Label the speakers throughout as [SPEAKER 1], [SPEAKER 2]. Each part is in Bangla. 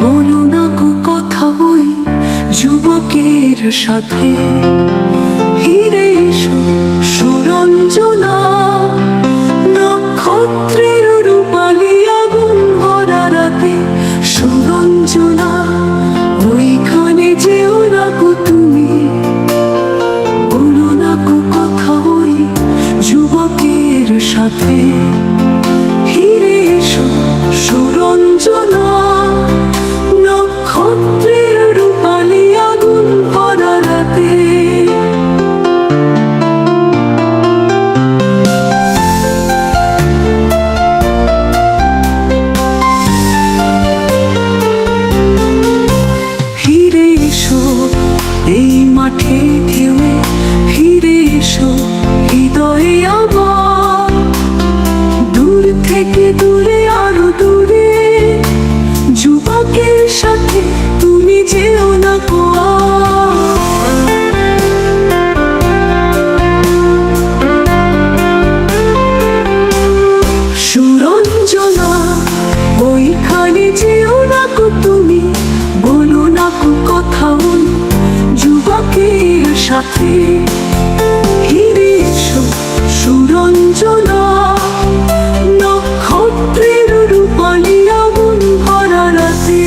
[SPEAKER 1] বলো না কো কথা ওই যুবকের সাথে। ফিরে এসো সুরঞ্জনা, নক্ষত্রের রূপালি আগুন ভরা রাতে। সুরঞ্জনা, ওইখানে যেও না কো তুমি, বলো না কো কথা ওই যুবকের সাথে। ফিরে এসো সুরঞ্জনা, নক্ষত্রের রূপালি আগুন ভরা রাতে। ফিরে এসো এই মাঠে ঢেউয়ে, ফিরে এসো হৃদয়ে আমার। দূর থেকে দূরে আরো দূরে, যুবকের সাথে তুমি যেও না কো সুরঞ্জনা, ওইখানে যেও না কো তুমি, বলো না কো কথা ওই যুবকের সাথে। ফিরে এসো সুরঞ্জনা, নক্ষত্রের রূপালি আগুন ভরা রাতে।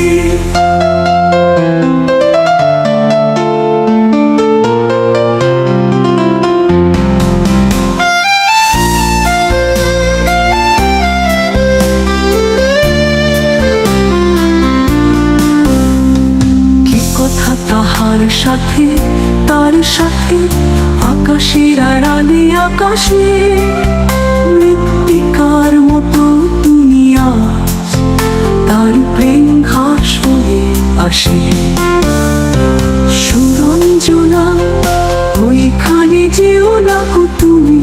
[SPEAKER 1] কি কথা তাহার সাথে, তার সাথে আকাশের আড়ালে আকাশে। মৃত্তিকার মতো দুনিয়া, তার প্রেম ঘাস হয়ে আসে। সুরঞ্জনা, ওইখানে যেও না কো তুমি,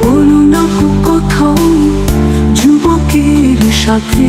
[SPEAKER 1] বলো না কো কথা ওই যুবকের সাথে।